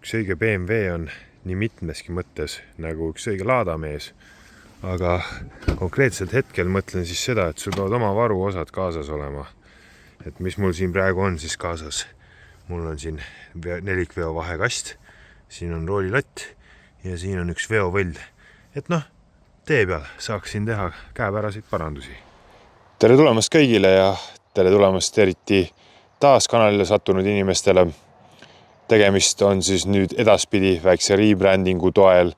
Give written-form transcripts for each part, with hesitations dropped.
üks õige BMW on nii mitmeski mõttes nagu üks õige laadamees, aga konkreetselt hetkel mõtlen siis seda, et sul peavad oma varuosad kaasas olema. Et mis mul siin praegu on siis kaasas? Mul on siin nelikveo vahekast, siin on roolilott ja siin on üks veovõll. Et tee peal saaksin teha käepäraseid parandusi. Tere tulemast kõigile ja tere tulemast eriti taas kanalile sattunud inimestele. Tegemist on siis nüüd edaspidi väikse rebrandingu toel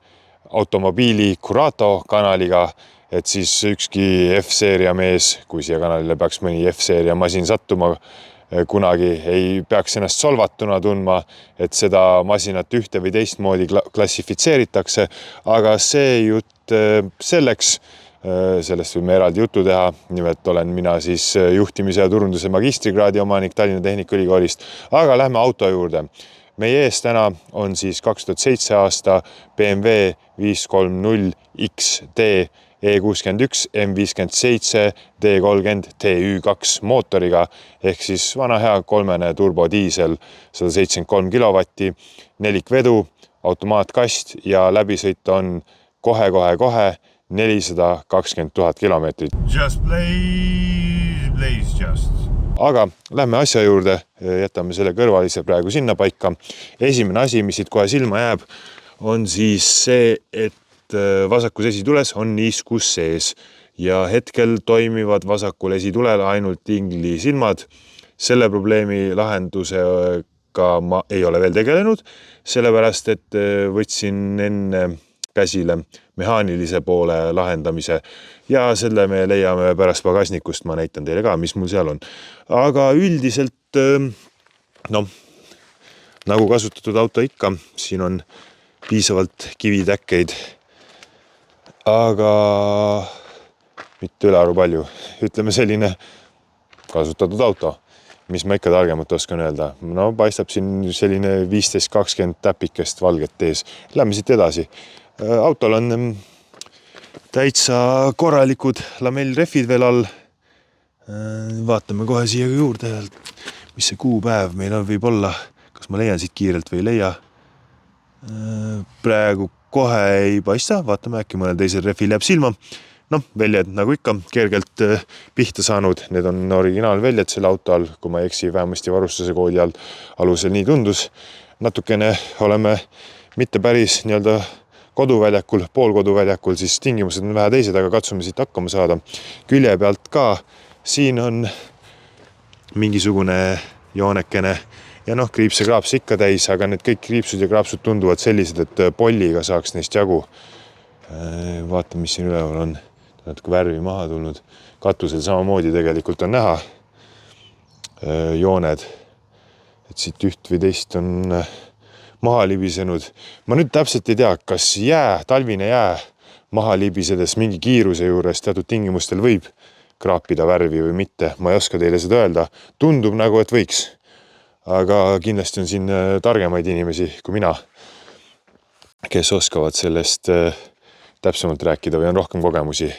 automobiili Curato kanaliga, et siis ükski F-seeria mees, kui siia kanalile peaks mõni F-seeria masin sattuma, kunagi ei peaks ennast solvatuna tundma, et seda masinat ühte või teistmoodi klassifitseeritakse, aga see jutt selleks, sellest võime eraldi jutu teha. Nimelt olen mina siis juhtimise ja turunduse magistrikraadi omanik Tallinna Tehnikaülikoolist, aga lähme auto juurde. Meie ees täna on siis 2007 aasta BMW 530 XT E61 M57 D30 TÜ2 mootoriga ehk siis vana hea kolmene turbodiisel 173 kilovatti, nelikvedu, automaatkast ja läbisõit on kohe 420 000 kilomeetrit. Just blaze just. Aga lähme asja juurde, jätame selle kõrvalise praegu sinna paika. Esimene asi, mis siit kohe silma jääb, on siis see, et vasakus esitules on niiskus sees ja hetkel toimivad vasakul esitulel ainult ingli silmad. Selle probleemi lahendusega ma ei ole veel tegelenud, sellepärast et võtsin enne käsile mehaanilise poole lahendamise ja selle me leiame pärast pagasnikust, ma näitan teile ka, mis mul seal on. Aga üldiselt, nagu kasutatud auto ikka, siin on piisavalt kivitäkkeid, aga mitte ülearu palju. Ütleme selline kasutatud auto, mis ma ikka targemat oskan öelda. Paistab siin selline 15-20 täpikest valget ees. Lähme siit edasi. Autol on täitsa korralikud lamellrehvid veel all. Vaatame kohe siia juurde, mis see kuupäev meil on, võib olla. Kas ma leian siit kiirelt või ei leia? Praegu kohe ei paista, vaatame äkki mõnel teisel rehvil jääb silma. Väljad nagu ikka kergelt pihta saanud. Need on originaalväljad selle auto all, kui ma ei eksi, vähemasti varustuse koodi alusel nii tundus. Natukene oleme mitte päris koduväljakul, poolkoduväljakul, siis tingimused on vähe teised, aga katsume siit hakkama saada. Külje pealt ka, siin on mingisugune joonekene ja kriips ja kraaps ikka täis, aga need kõik kriipsud ja kraapsud tunduvad sellised, et polliga saaks neist jagu. Vaatame, mis siin üleval on. Natuke värvi maha tulnud. Katusel samamoodi tegelikult on näha jooned, et siit üht või teist on maha libisenud. Ma nüüd täpselt ei tea, kas talvine jää maha libisedes mingi kiiruse juures teatud tingimustel võib kraapida värvi või mitte. Ma ei oska teile seda öelda. Tundub nagu, et võiks. Aga kindlasti on siin targemaid inimesi kui mina, kes oskavad sellest täpsemalt rääkida või on rohkem kogemusi.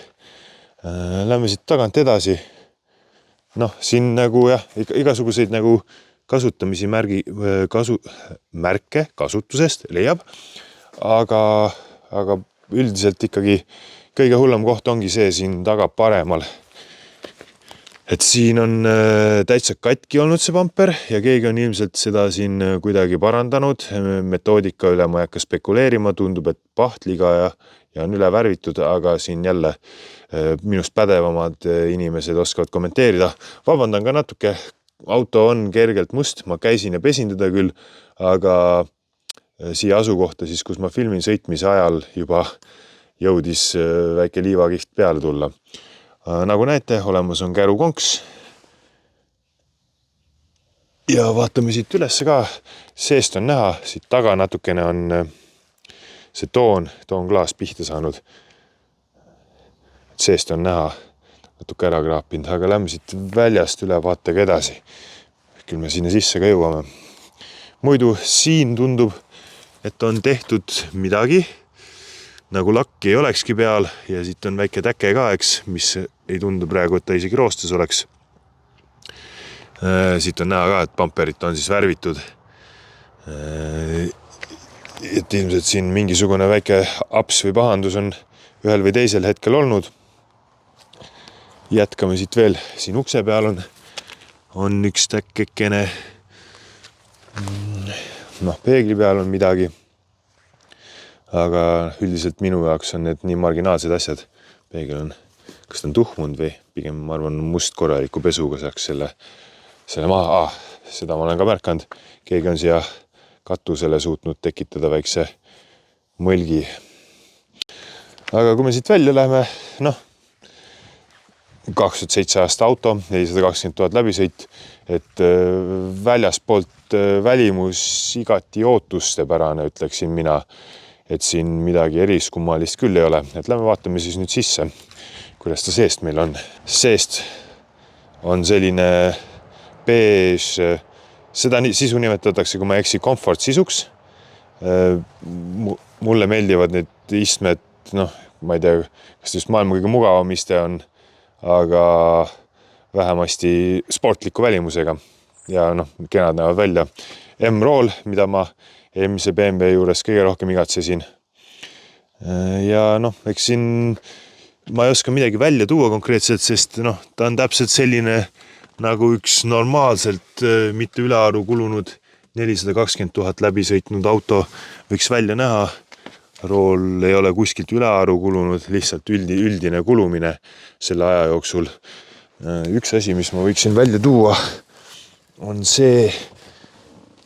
Lähme siit tagant edasi. Siin igasuguseid kasutamisi märke kasutusest leiab, aga üldiselt ikkagi kõige hullem koht ongi see siin taga paremal. Et siin on täitsa katki olnud see bumper ja keegi on ilmselt seda siin kuidagi parandanud. Metoodika üle ma ei hakka spekuleerima, tundub, et pahtliga ja on üle värvitud, aga siin jälle minust pädevamad inimesed oskavad kommenteerida. Vabandan ka natuke. Auto on kergelt must, ma käisin ja pesin teda küll, aga siia asukohta siis, kus ma filmin sõitmise ajal juba jõudis väike liivakiht peale tulla. Nagu näete, olemas on kärukonks. Ja vaatame siit üles ka. Seest on näha, siit taga natukene on see toonklaas pihta saanud. Seest on näha natuke ära kraapinud, aga lähme siit väljast üle vaatega edasi. Küll me sinna sisse ka jõuame. Muidu siin tundub, et on tehtud midagi, nagu lakki ei olekski peal ja siit on väike täke ka, mis ei tundu praegu, et ta isegi roostes oleks. Siit on näha ka, et bumperit on siis värvitud. et ilmselt siin mingisugune väike aps või pahandus on ühel või teisel hetkel olnud. Jätkame siit veel. Siin ukse peal on üks täkkekene. Peegli peal on midagi. Aga üldiselt minu jaoks on need nii marginaalsed asjad. Peegel on, kas ta on tuhmunud või pigem ma arvan must korraliku pesuga saaks selle maha. Seda ma olen ka märkanud. Keegi on siia katusele suutnud tekitada väikse mõlgi. Aga kui me siit välja läheme, 2007 aasta auto, 420 000 läbisõit, et väljaspoolt välimus igati ootustepärane, ütleksin mina, et siin midagi eriskummalist küll ei ole. Et lähme vaatame siis nüüd sisse, kuidas ta seest meil on. Seest on selline beež, seda sisu nimetatakse, kui ma eksi, comfort sisuks. Mulle meeldivad need istmed, ma ei tea, kas just maailma kõige mugavam iste on, aga vähemasti sportliku välimusega ja kenad näevad välja. M-Roll, mida ma eelmise BMW juures kõige rohkem igatsesin. Ja eks siin ma ei oska midagi välja tuua konkreetselt, sest ta on täpselt selline nagu üks normaalselt mitte ülearu kulunud 420 000 läbi sõitnud auto võiks välja näha. Rool ei ole kuskilt ülearu kulunud, lihtsalt üldine kulumine selle aja jooksul. Üks asi, mis ma võiksin välja tuua, on see,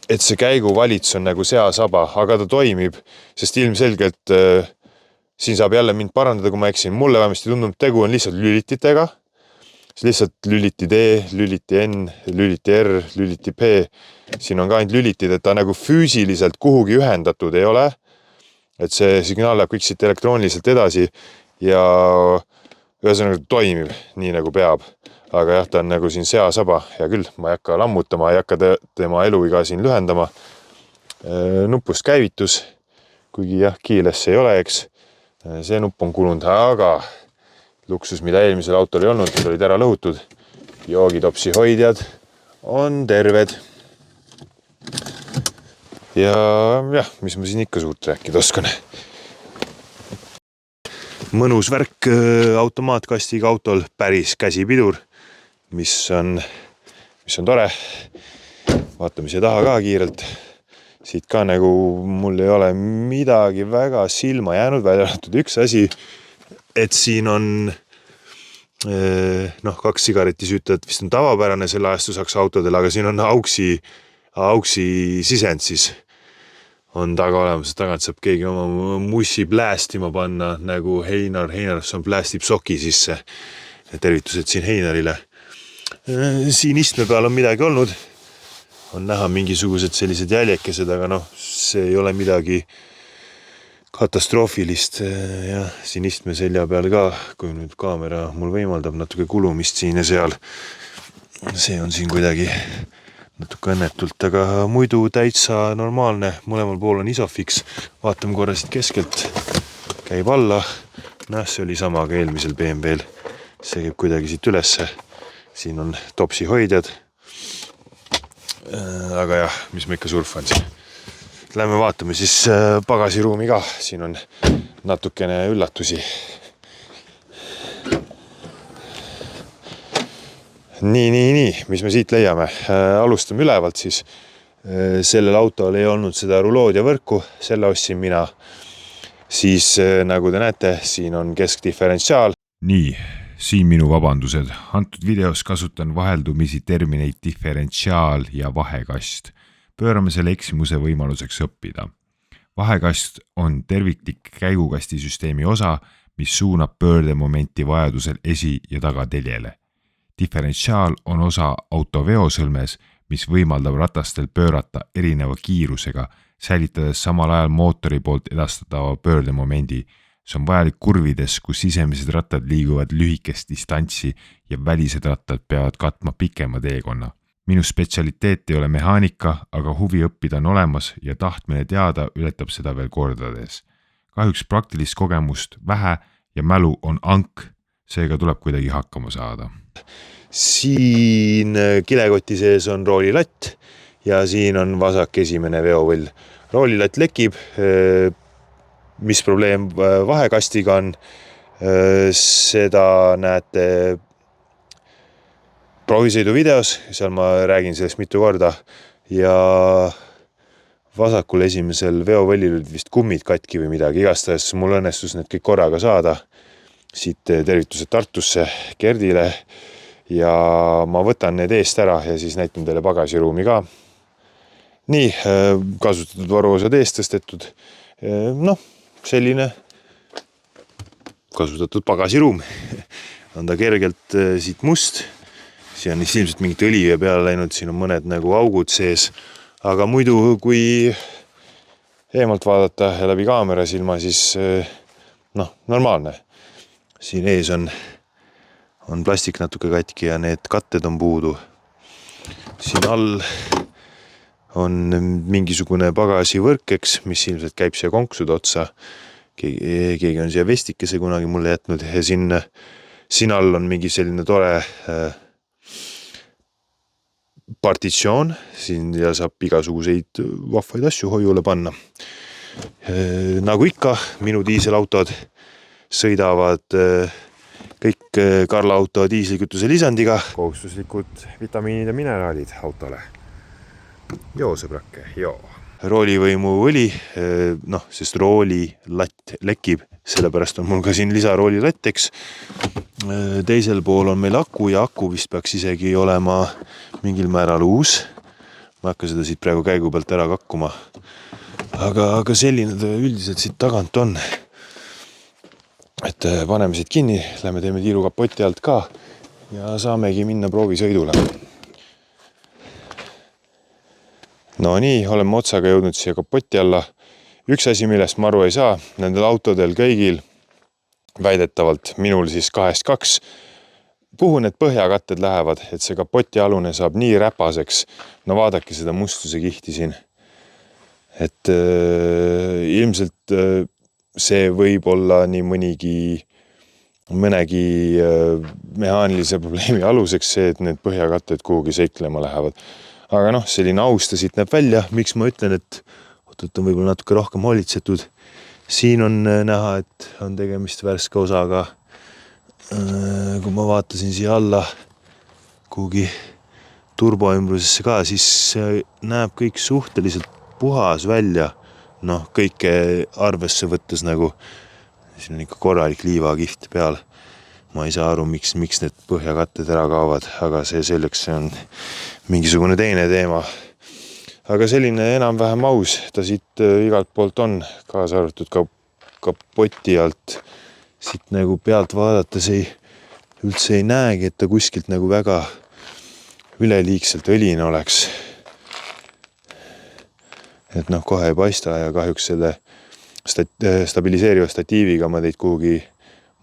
et see käiguvalits on nagu seasaba, aga ta toimib, sest ilmselgelt siin saab jälle mind parandada, kui ma eksin. Mulle vähemasti tundub, tegu on lihtsalt lülititega. Lihtsalt lüliti D, lüliti N, lüliti R, lüliti P. Siin on ka ainult lülitid, et ta nagu füüsiliselt kuhugi ühendatud ei ole. Et see signaal läheb kõik siit elektrooniliselt edasi ja ühesõnaga toimib nii nagu peab. Aga jah, ta on nagu siin seasaba. Ja küll, ma ei hakka lammutama, ei hakka tema eluiga siin lühendama. Nupust käivitus, kuigi jah, kiilesse ei ole, eks. See nupp on kulunud, aga luksus, mida eelmisel autol ei olnud, olid ära lõhutud. Joogitopsi hoidjad on terved. Ja jah, mis ma siin ikka suurt rääkida oskan. Mõnus värk automaatkastiga autol, päris käsipidur, mis on tore. Vaatame siia taha ka kiirelt. Siit ka nagu mul ei ole midagi väga silma jäänud, välja arvatud üks asi, et siin on 2 sigaretisüütajat vist on tavapärane selle ajastusaks autodel, aga siin on auksi sisend siis on taga olemas, tagant saab keegi oma mussi plästima panna, nagu Heinarsson plästib soki sisse. Tervitused siin Heinarile. Siin istme peal on midagi olnud. On näha mingisugused sellised jäljekesed, aga see ei ole midagi katastroofilist. Ja siin istme selja peal ka, kui nüüd kaamera mul võimaldab natuke kulumist siin ja seal. See on siin kuidagi natuke õnnetult, aga muidu täitsa normaalne. Mõlemal pool on Isofix. Vaatame korra siit keskelt. Käib alla. See oli sama ka eelmisel BMW-l. See käib kuidagi siit ülesse. Siin on topsi hoidjad. Aga jah, mis ma ikka surfan siin. Lähme vaatame siis pagasiruumi ka. Siin on natukene üllatusi. Nii, mis me siit leiame? Alustame ülevalt siis. Sellel autol ei olnud seda ruloodia võrku, selle ostsin mina. Siis nagu te näete, siin on keskdiferentsiaal. Nii, siin minu vabandused. Antud videos kasutan vaheldumisi termineid diferentsiaal ja vahekast. Pöörame selle eksimuse võimaluseks õppida. Vahekast on terviklik käigukastisüsteemi osa, mis suunab pöördemomenti vajadusel esi- ja tagateljele. Diferentsiaal on osa auto veosõlmes, mis võimaldab ratastel pöörata erineva kiirusega, säilitades samal ajal mootori poolt edastatava pöördemomendi. See on vajalik kurvides, kus sisemised rattad liiguvad lühikest distantsi ja välised rattad peavad katma pikema teekonna. Minu spetsialiteet ei ole mehaanika, aga huvi õppida on olemas ja tahtmine teada ületab seda veel kordades. Kahjuks praktilist kogemust vähe ja mälu on ank, seega tuleb kuidagi hakkama saada. Siin kilekoti sees on roolilatt ja siin on vasak esimene veovõll. roolilatt lekib. Mis probleem vahekastiga on, seda näete proovisõidu videos, seal ma räägin sellest mitu korda ja vasakul esimesel veovõllil olid vist kummid katki või midagi, igastahes mul õnnestus need kõik korraga saada. Siit tervitused Tartusse Gerdile ja ma võtan need eest ära ja siis näitan teile pagasiruumi ka. Nii, kasutatud varuosad eest tõstetud. Noh, selline kasutatud pagasiruum. On ta kergelt siit must. Siin on ilmselt mingit õlive peale läinud, siin on mõned nagu augud sees. Aga muidu, kui eemalt vaadata ja läbi kaamera silma, siis normaalne. Siin ees on plastik natuke katki ja need katted on puudu. Siin all on mingisugune pagasivõrkeks, mis ilmselt käib siia konksude otsa. Keegi on siia vestikese kunagi mulle jätnud ja siin all on mingi selline tore partitsioon. Siin ja saab igasuguseid vahvaid asju hoiule panna. Nagu ikka, minu diiselautod sõidavad kõik Karla auto diislikütuse lisandiga. Kohustuslikud vitamiinid ja mineraalid autole. Joo, sõbrake, joo. Roolivõimu õli, sest roolilatt lekib, sellepärast on mul ka siin lisaroolilatt, eks. Teisel pool on meil aku ja aku vist peaks isegi olema mingil määral uus. Ma hakka seda siit praegu käigu pealt ära kakkuma. Aga selline ta üldiselt siit tagant on. Et paneme siit kinni, lähme teeme tiiru kapoti alt ka ja saamegi minna proovisõidule. No nii, oleme otsaga jõudnud siia kapoti alla. Üks asi, millest ma aru ei saa, nendel autodel kõigil, väidetavalt minul siis 2-2, kuhu need põhjakatted lähevad, et see kapoti alune saab nii räpaseks. No vaadake seda mustuse kihti siin. Et ilmselt see võib olla nii mõnegi mehaanilise probleemi aluseks see, et need põhjakatted kuhugi seiklema lähevad. Aga selline austa siit näeb välja, miks ma ütlen, et on võib-olla natuke rohkem hoolitsetud. Siin on näha, et on tegemist värske osaga. Kui ma vaatasin siia alla kuhugi turboümbrusesse ka, siis näeb kõik suhteliselt puhas välja. Kõike arvesse võttes nagu, siin on ikka korralik liivakiht peal. Ma ei saa aru, miks need põhjakatted ära kaovad, aga see selleks on mingisugune teine teema. Aga selline enam-vähem aus, ta siit igalt poolt on, kaasa arvatud ka kapoti alt. Siit nagu pealt vaadates üldse ei näegi, et ta kuskilt nagu väga üleliigselt õline oleks. Et kohe ei paista ja kahjuks selle stabiliseeriva statiiviga ma teid kuhugi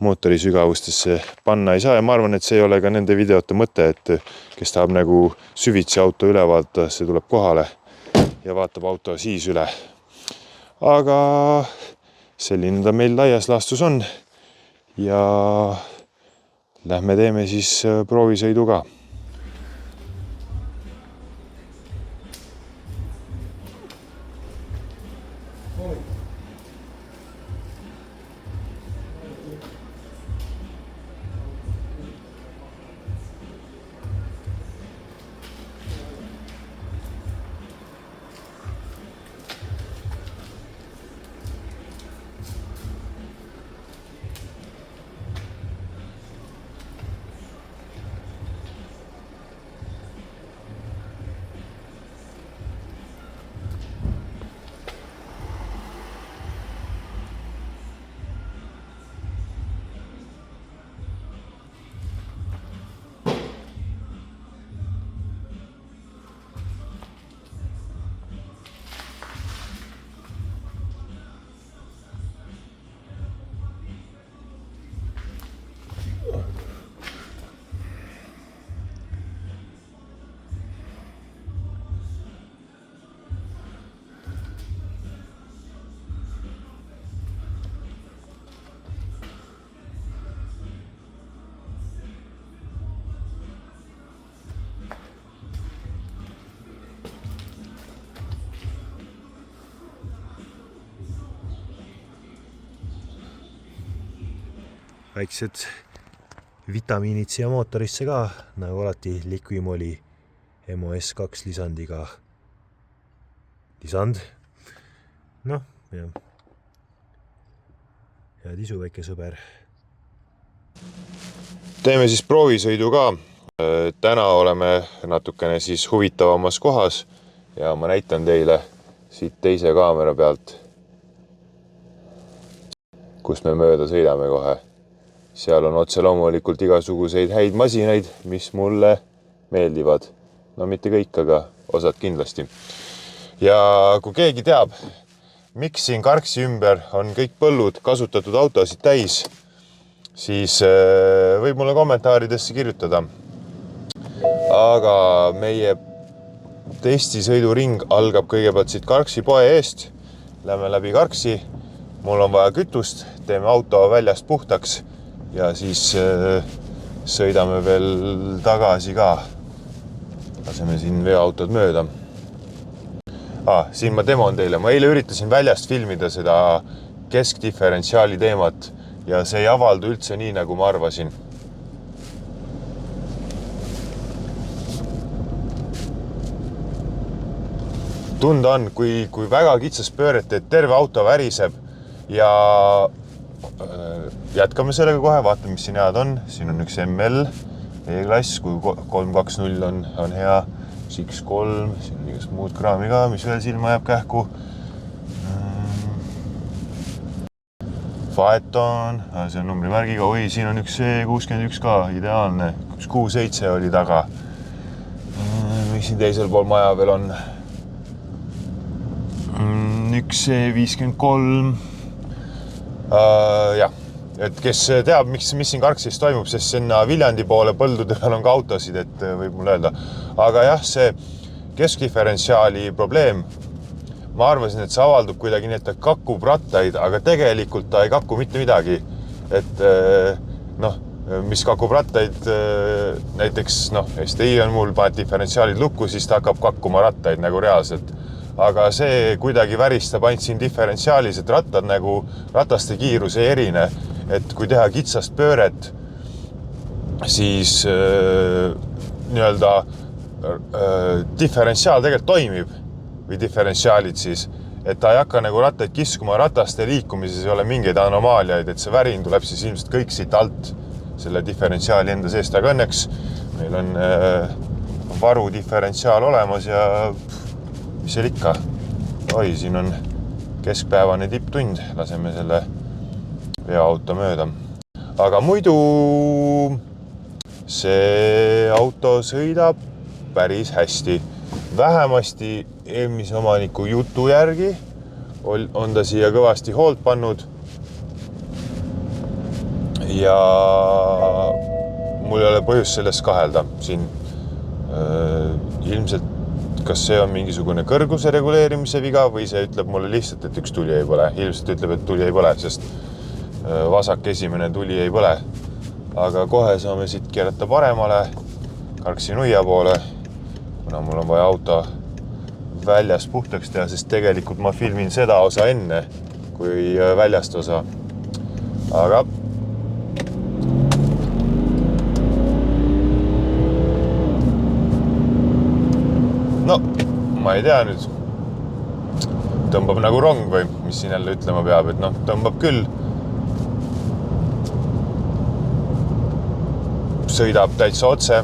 mootori sügavustesse panna ei saa ja ma arvan, et see ei ole ka nende videote mõte, et kes tahab nagu süvitsi auto üle vaadata, see tuleb kohale ja vaatab auto siis üle. Aga selline ta meil laias laastus on ja lähme teeme siis proovisõidu ka. väiksed vitamiinid siia mootorisse ka, nagu alati Liquimoli MOS2 lisandiga lisand. Noh, jah. Head isu, väike sõber. Teeme siis proovisõidu ka. Täna oleme natukene siis huvitavamas kohas ja ma näitan teile siit teise kaamera pealt, kus me mööda sõidame kohe. Seal on otse loomulikult igasuguseid häid masinaid, mis mulle meeldivad. No mitte kõik, aga osad kindlasti. Ja kui keegi teab, miks siin Karksi ümber on kõik põllud kasutatud autosid täis, siis võib mulle kommentaaridesse kirjutada. Aga meie testisõiduring algab kõigepealt siit Karksi poe eest. Lähme läbi Karksi. Mul on vaja kütust, teeme auto väljast puhtaks ja siis sõidame veel tagasi ka. Laseme siin veoautod mööda. Siin ma demon teile. Ma eile üritasin väljast filmida seda keskdiferentsiaali teemat ja see ei avaldu üldse nii, nagu ma arvasin. Tunda on, kui väga kitsas pööret, et terve auto väriseb ja jätkame sellega kohe, vaatame, mis siin head on. Siin on üks ML E-klass, kui 320 on hea, X3, siin on igast muud kraami ka, mis veel silma jääb kähku. Phaeton, see on numbrimärgiga, oi, siin on üks C61 ka, ideaalne, üks Q7 oli taga. Mis siin teisel pool maja veel on? Üks C53. Jah, et kes teab, mis siin Karksis toimub, sest sinna Viljandi poole põldude peal on ka autosid, et võib mulle öelda. Aga jah, see keskdiferentsiaali probleem, ma arvasin, et see avaldub kuidagi nii, et ta kakub rattaid, aga tegelikult ta ei kaku mitte midagi. Et mis kakub rattaid, näiteks STI on mul, paned diferentsiaalid lukku, siis ta hakkab kakkuma rattaid nagu reaalselt. Aga see kuidagi väristab ainult siin diferentsiaalis, et rattad nagu rataste kiirus ei erine. Et kui teha kitsast pööret, siis diferentsiaal tegelikult toimib või diferentsiaalid siis, et ta ei hakka nagu rattaid kiskuma, rataste liikumises ei ole mingeid anomaaliaid, et see värin tuleb siis ilmselt kõik siit alt selle diferentsiaali enda seest, aga õnneks meil on varu diferentsiaal olemas ja mis seal ikka? Oi, siin on keskpäevane tipptund, laseme selle veoauto mööda. Aga muidu see auto sõidab päris hästi. Vähemasti eelmise omaniku jutu järgi on ta siia kõvasti hoolt pannud. Ja mul ei ole põhjust sellest kahelda. Siin ilmselt kas see on mingisugune kõrguse reguleerimise viga või see ütleb mulle lihtsalt, et üks tuli ei põle. Ilmselt ütleb, et tuli ei põle, sest vasak esimene tuli ei põle. Aga kohe saame siit keerata paremale Karksi nuia poole, kuna mul on vaja auto väljast puhtaks teha, sest tegelikult ma filmin seda osa enne kui väljast osa. Aga ma ei tea nüüd, tõmbab nagu rong või mis siin jälle ütlema peab, et tõmbab küll. Sõidab täitsa otse,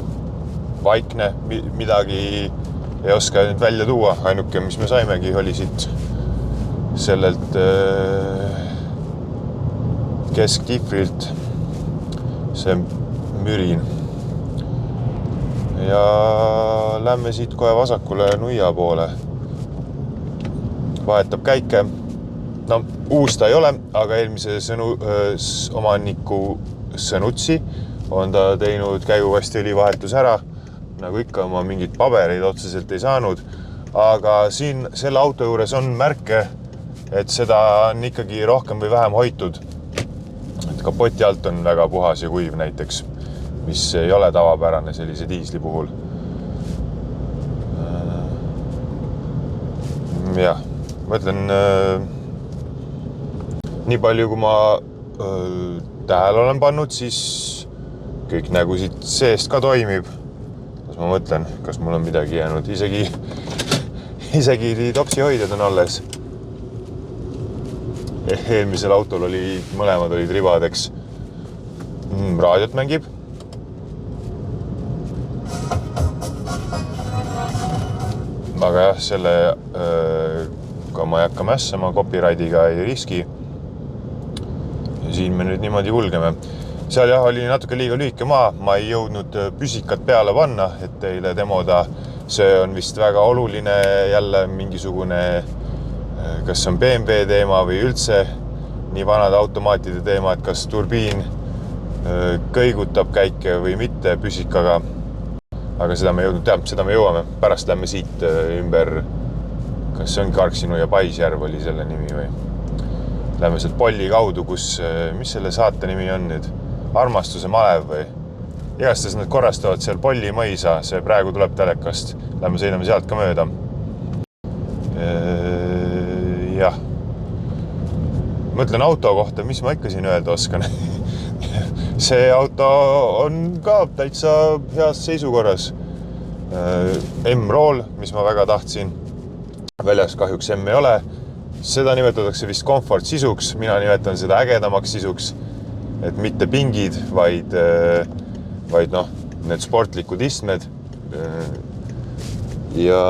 vaikne, midagi ei oska nüüd välja tuua. Ainuke, mis me saimegi, oli siit sellelt kesktifrilt see mürin. Ja lähme siit kohe vasakule nuia poole. Vahetab käike. Uus ta ei ole, aga eelmise omaniku sõnutsi on ta teinud käiguvasti õlivahetus ära. Nagu ikka oma mingid pabereid otseselt ei saanud. Aga siin selle auto juures on märke, et seda on ikkagi rohkem või vähem hoitud. Et kapoti alt on väga puhas ja kuiv näiteks, mis ei ole tavapärane sellise diisli puhul. Jah, ma ütlen, nii palju kui ma tähele olen pannud, siis kõik nagu siit seest ka toimib. Kas ma mõtlen, kas mul on midagi jäänud, isegi topsihoidjad on alles. Eelmisel autol mõlemad olid ribadeks. Raadiot mängib. Aga jah, selle ka ma ei hakka mässama, copyrightiga ei riski. Ja siin me nüüd niimoodi kulgeme. Seal jah, oli natuke liiga lühike maa, ma ei jõudnud püsikat peale panna, et teile demoda. See on vist väga oluline jälle mingisugune, kas on BMW teema või üldse nii vanade automaatide teema, et kas turbiin kõigutab käike või mitte püsikaga. Aga seda me jõudnud teha, seda me jõuame. Pärast lähme siit ümber, kas see on Karksinu ja Paisjärv oli selle nimi või? Lähme sealt Polli kaudu, mis selle saate nimi on nüüd? Armastuse malev või? Igastes nad korrastavad seal Polli mõisa, see praegu tuleb telekast. Lähme sõidame sealt ka mööda. Jah. Mõtlen auto kohta, mis ma ikka siin öelda oskan. See auto on ka täitsa heas seisukorras. M-Roll, mis ma väga tahtsin. Väljas kahjuks M ei ole. Seda nimetatakse vist komfort sisuks. Mina nimetan seda ägedamaks sisuks. Et mitte pingid, vaid need sportlikud istmed. Ja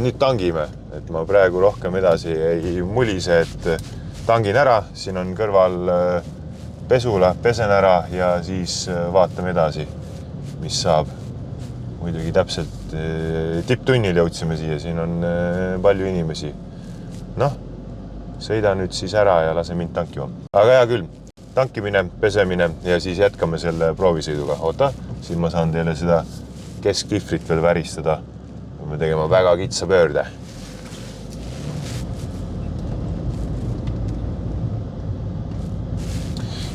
nüüd tangime. Et ma praegu rohkem edasi ei mulise, et tangin ära. Siin on kõrval pesula, pesen ära ja siis vaatame edasi, mis saab. Muidugi täpselt tipptunnil jõudsime siia, siin on palju inimesi. Sõida nüüd siis ära ja lase mind tankima. Aga hea küll, tankimine, pesemine ja siis jätkame selle proovisõiduga. Oota, siin ma saan teile seda kesktihvrit veel väristada. Me tegema väga kitsa pöörde.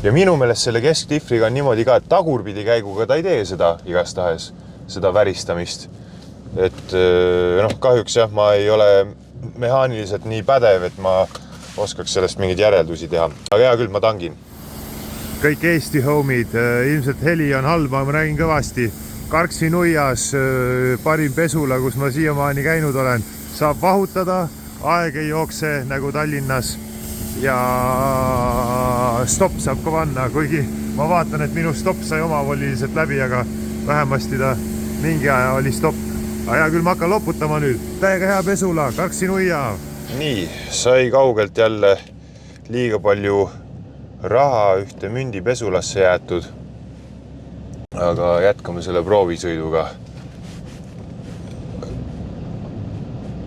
Ja minu meelest selle kesktihvriga on niimoodi ka, et tagurpidi käiguga ta ei tee seda igastahes, seda väristamist. Et kahjuks jah, ma ei ole mehaaniliselt nii pädev, et ma oskaks sellest mingeid järeldusi teha. Aga hea küll, ma tangin. Kõik Eesti homid, ilmselt heli on halba, ma räägin kõvasti. Karksi-Nuias, parim pesula, kus ma siiamaani käinud olen, saab vahutada, aeg ei jookse nagu Tallinnas. Ja stopp saab ka panna, kuigi ma vaatan, et minu stopp sai omavoliliselt läbi, aga vähemasti ta mingi aja oli stopp. Aga hea küll, ma hakkan loputama nüüd. Täiega hea pesula, Karksi-Nuia. Nii, sai kaugelt jälle liiga palju raha ühte mündi pesulasse jäetud. Aga jätkame selle proovisõiduga.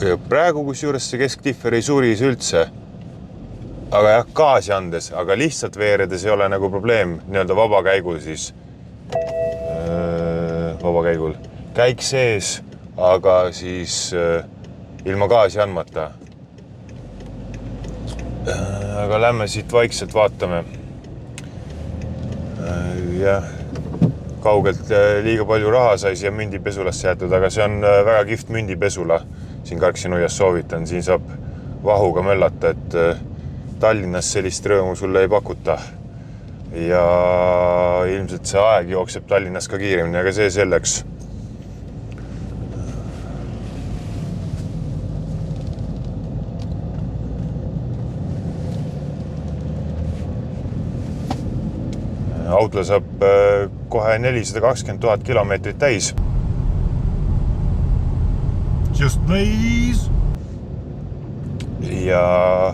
Ja praegu kusjuures see kesktihver ei suris üldse. Aga jah, gaasi andes, aga lihtsalt veeredes ei ole nagu probleem, nii-öelda vabakäigul siis. Vabakäigul. Käik sees, aga siis ilma gaasi andmata. Aga lähme siit vaikselt vaatame. Jah, kaugelt liiga palju raha sai siia mündipesulasse jäetud, aga see on väga kihvt mündipesula. Siin Karksi-Nuias soovitan, siin saab vahuga möllata, et Tallinnas sellist rõõmu sulle ei pakuta. Ja ilmselt see aeg jookseb Tallinnas ka kiiremini, aga see selleks. Autole saab kohe 420 000 kilomeetrit täis. Just please. Ja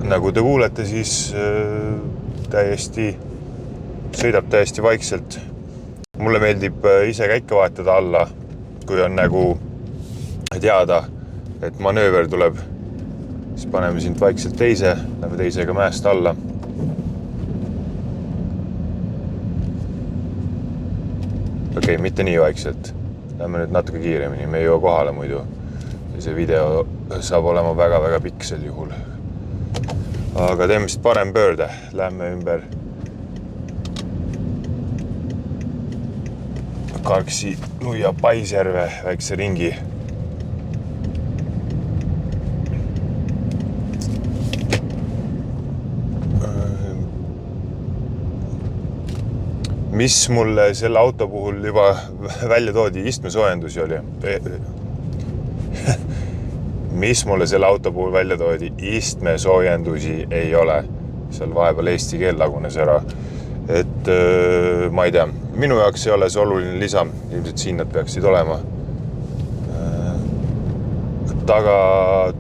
nagu te kuulete, siis sõidab täiesti vaikselt. Mulle meeldib ise käike vahetada alla, kui on nagu teada, et manööver tuleb. Siis paneme sind vaikselt teise, lähme teisega mäest alla. Okei, mitte nii vaikselt. Lähme nüüd natuke kiiremini, me ei jõua kohale muidu. Ja see video saab olema väga-väga pikk sel juhul. Aga teeme vist parem pöörde. Lähme ümber Karksi-Nuia Paisjärve väikse ringi. mis mulle selle auto puhul juba välja toodi, istmesoojendusi oli. Mis mulle selle auto puhul välja toodi, istmesoojendusi ei ole. Seal vahepeal eesti keel lagunes ära. Et ma ei tea, minu jaoks ei ole see oluline lisa, ilmselt siin nad peaksid olema. Taga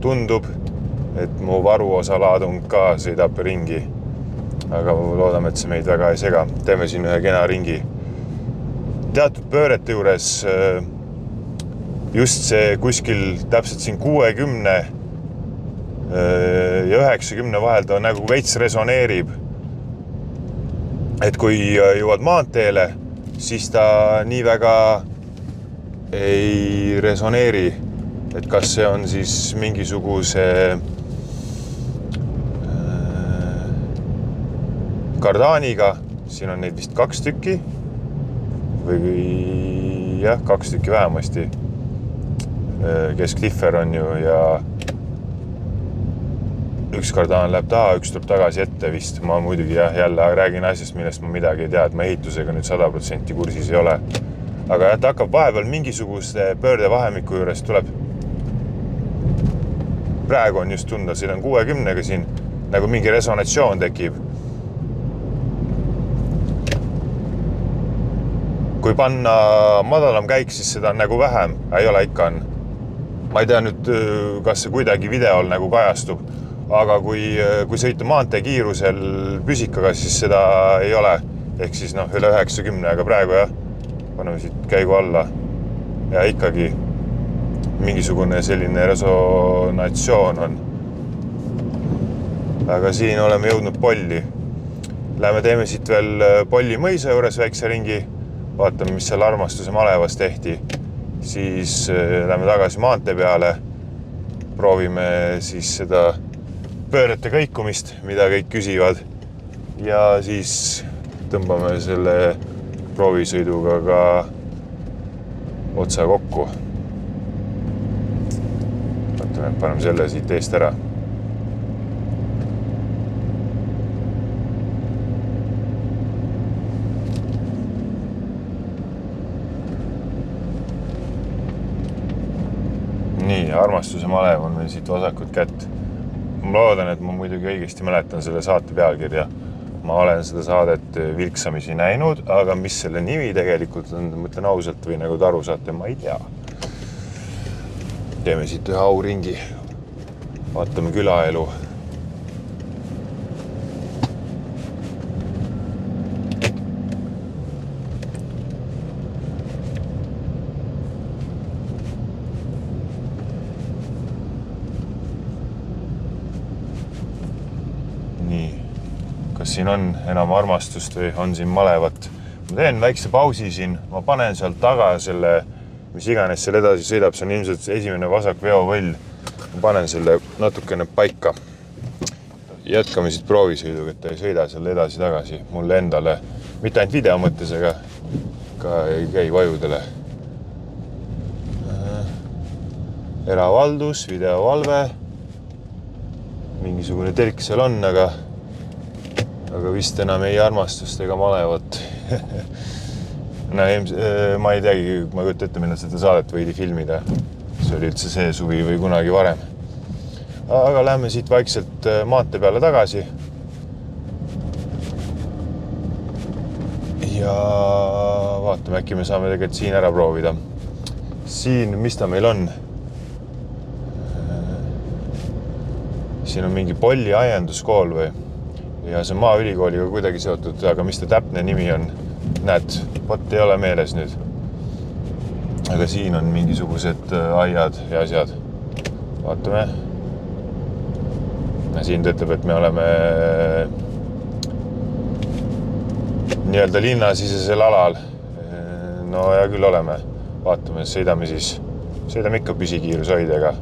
tundub, et mu varuosalaadung ka sõidab ringi. Aga loodame, et see meid väga ei sega. Teeme siin ühe kena ringi. Teatud pöörete juures just see kuskil täpselt siin 60 ja 90 vahel ta nagu veits resoneerib. Et kui jõuad maanteele, siis ta nii väga ei resoneeri. Et kas see on siis mingisuguse kardaaniga, siin on neid vist 2 tükki või jah, 2 tükki vähemasti. Keskliffer on ju ja üks kardaan läheb taha, üks tuleb tagasi ette vist. Ma muidugi jälle räägin asjast, millest ma midagi ei tea, et ma ehitusega nüüd 100% kursis ei ole. Aga ta hakkab vahepeal mingisuguse pöördevahemiku juures tuleb. Praegu on just tunda, siin on 60-ga siin nagu mingi resonatsioon tekib. Kui panna madalam käik, siis seda on nagu vähem. Ei ole, ikka on. Ma ei tea nüüd, kas see kuidagi videol nagu kajastub. Aga kui sõita maantee kiirusel püsikaga, siis seda ei ole. Ehk siis üle 90, aga praegu jah, paneme siit käigu alla. Ja ikkagi mingisugune selline resonatsioon on. Aga siin oleme jõudnud Polli. Läheme teeme siit veel Polli mõisa juures väikse ringi. Vaatame, mis seal Armastuse malevas tehti. Siis läheme tagasi maantee peale. Proovime siis seda pöörete kõikumist, mida kõik küsivad. Ja siis tõmbame selle proovisõiduga ka otsa kokku. Vaatame, paneme selle siit eest ära. Nii, Armastuse malev on meil siit vasakut kätt. Ma loodan, et ma muidugi õigesti mäletan selle saate pealkirja. Ma olen seda saadet vilksamisi näinud, aga mis selle nimi tegelikult on, mõtlen ausalt või nagu te aru saate, ma ei tea. Teeme siit ühe auringi. Vaatame külaelu. Kas siin on enam armastust või on siin malevat. Ma teen väikse pausi siin, ma panen sealt taga selle, mis iganes seal edasi sõidab, see on ilmselt esimene vasak veovõll. Ma panen selle natukene paika. Jätkame siit proovisõiduga, et ta ei sõida seal edasi-tagasi mulle endale. Mitte ainult video mõttes, aga ka ei käi vajudele. Eravaldus, videovalve. Mingisugune telk seal on, aga vist enam ei armastust ega malevat. Ma ei teagi, ma kujutan ette, millal seda saadet võidi filmida. See oli üldse see suvi või kunagi varem. Aga lähme siit vaikselt maantee peale tagasi. Ja vaatame, äkki me saame tegelikult siin ära proovida. Siin, mis ta meil on? Siin on mingi Polli aianduskool või? Ja see Maaülikooliga kuidagi seotud, aga mis ta täpne nimi on? Näed, võt ei ole meeles nüüd. Aga siin on mingisugused aiad ja asjad. Vaatame. Siin ta ütleb, et me oleme nii-öelda linnasisesel alal. No ja küll oleme. Vaatame, sõidame siis. Sõidame ikka püsikiirushoidega.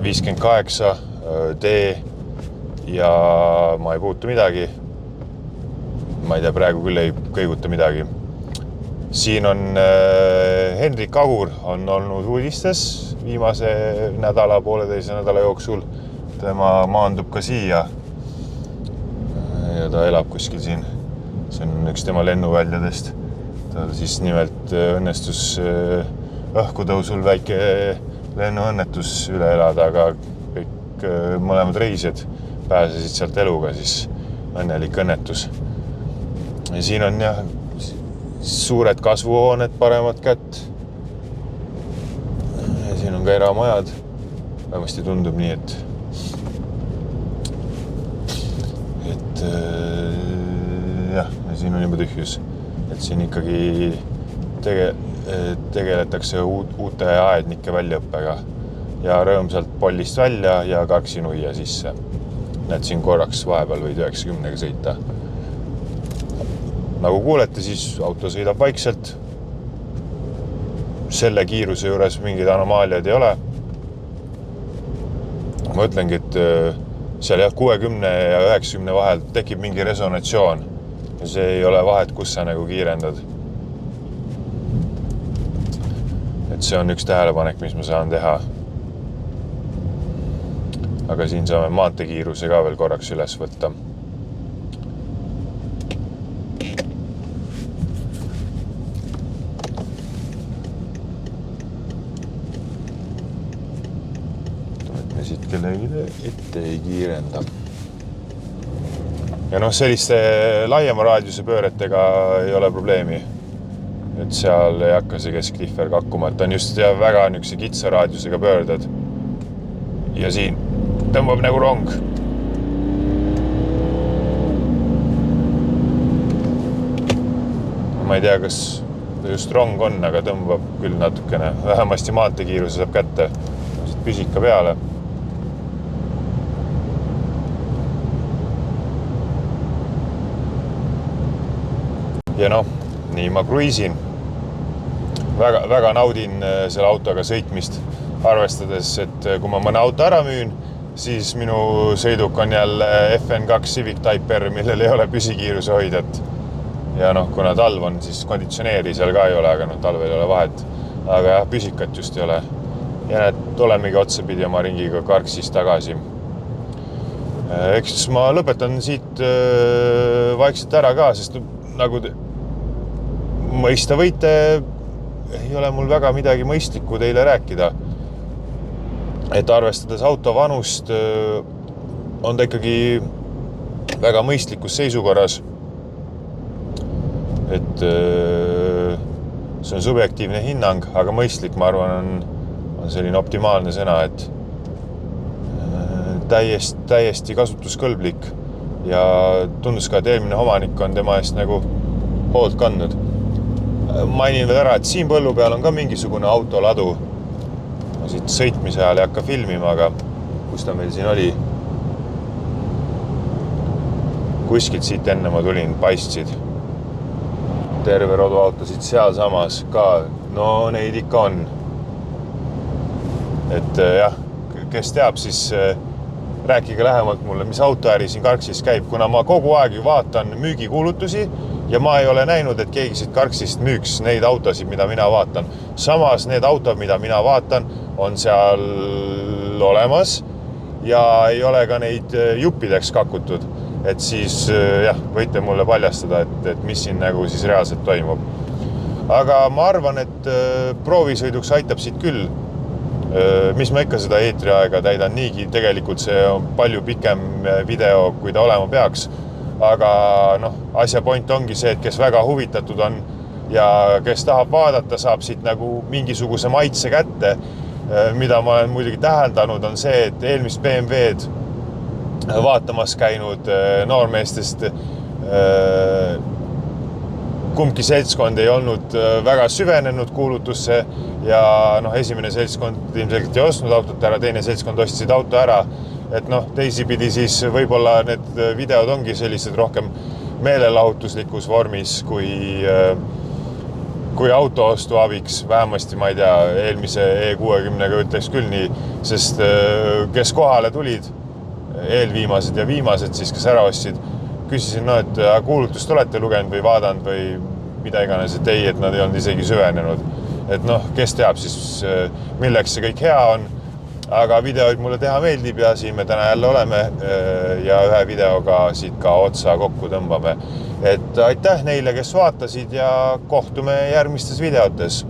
$58 tee ja ma ei puutu midagi. Ma ei tea, praegu küll ei kõiguta midagi. Siin on Hendrik Agur on olnud uudistes viimase nädala, pooleteise nädala jooksul. Tema maandub ka siia. ta elab kuskil siin. See on üks tema lennuväljadest. Tal siis nimelt õnnestus õhkutõusul väike lennuõnnetus üle elada, aga kõik mõlemad reisijad pääsesid sealt eluga, siis õnnelik õnnetus. Ja siin on jah suured kasvuhooned paremat kätt. Ja siin on ka eramajad. Vähemasti tundub nii, et jah, ja siin on juba tühjus. Et siin ikkagi tegeletakse uute aednike väljaõppega ja rõõmsalt pollist välja ja karksinuia sisse. Näed, siin korraks vahepeal võid 90-ga sõita. Nagu kuulete, siis auto sõidab vaikselt. Selle kiiruse juures mingid anomaaliad ei ole. Ma ütlengi, et seal 60 ja 90 vahel tekib mingi resonatsioon. Ja see ei ole vahet, kus sa nagu kiirendad. Et see on üks tähelepanek, mis ma saan teha. Aga siin saame maanteekiiruse ka veel korraks üles võtta. Et me siit kellegi ette ei kiirenda. Ja noh, selliste laiema raadiuse pööretega ei ole probleemi. Et seal ei hakka see keskklihver kakkuma. Et on just väga nükse kitsa raadiusega pöördad. Ja siin tõmbab nagu rong. Ma ei tea, kas just rong on, aga tõmbab küll natukene. Vähemasti maanteekiiruse saab kätte. Siit püsika peale. Ja noh, nii ma kruiisin. Väga naudin selle autoga sõitmist, arvestades, et kui ma mõne auto ära müün, siis minu sõiduk on jälle FN2 Civic Type R, millel ei ole püsikiiruse hoidjat. Ja noh, kuna talv on, siis konditsioneeri seal ka ei ole, aga talvel ei ole vahet. Aga jah, püsikat just ei ole. Ja need olemegi otsapidi oma ringiga Karksis tagasi. Eks ma lõpetan siit vaikselt ära ka, sest nagu mõista võite, ei ole mul väga midagi mõistlikku teile rääkida. Et arvestades auto vanust, on ta ikkagi väga mõistlikus seisukorras. Et see on subjektiivne hinnang, aga mõistlik, ma arvan, on selline optimaalne sõna, et täiesti kasutuskõlblik ja tundus ka, et eelmine omanik on tema eest nagu hoolt kandnud. Mainin veel ära, et siin põllu peal on ka mingisugune autoladu. Ma siit sõitmise ajal ei hakka filmima, aga kus ta meil siin oli? Kuskilt siit enne ma tulin, paistsid. Terve roduautosid seal samas ka. No neid ikka on. Et jah, kes teab, siis rääkige lähemalt mulle, mis autoäri siin Karksis käib, kuna ma kogu aeg ju vaatan müügikuulutusi ja ma ei ole näinud, et keegi siit Karksist müüks neid autosid, mida mina vaatan. Samas need autod, mida mina vaatan, on seal olemas ja ei ole ka neid juppideks kakutud. Et siis jah, võite mulle paljastada, et mis siin nagu siis reaalselt toimub. Aga ma arvan, et proovisõiduks aitab siit küll. Mis ma ikka seda eetriaega täidan niigi, tegelikult see on palju pikem video, kui ta olema peaks. Aga noh, asja point ongi see, et kes väga huvitatud on ja kes tahab vaadata, saab siit nagu mingisuguse maitse kätte. Mida ma olen muidugi täheldanud, on see, et eelmist BMW-d vaatamas käinud noormeestest kumbki seltskond ei olnud väga süvenenud kuulutusse ja noh, esimene seltskond ilmselgelt ei ostnud autot ära, teine seltskond ostsid auto ära. Et noh, teisipidi siis võib-olla need videod ongi sellised rohkem meelelahutuslikus vormis kui autoostu abiks. Vähemasti ma ei tea, eelmise E60-ga ütleks küll nii, sest kes kohale tulid, eelviimased ja viimased, siis kes ära ostsid, küsisin, no, et kuulutust olete lugenud või vaadanud või mida iganes, et ei, et nad ei olnud isegi süvenenud. Et noh, kes teab siis, milleks see kõik hea on. aga videoid mulle teha meeldib ja siin me täna jälle oleme ja ühe videoga siit ka otsa kokku tõmbame. Et aitäh neile, kes vaatasid ja kohtume järgmistes videotes.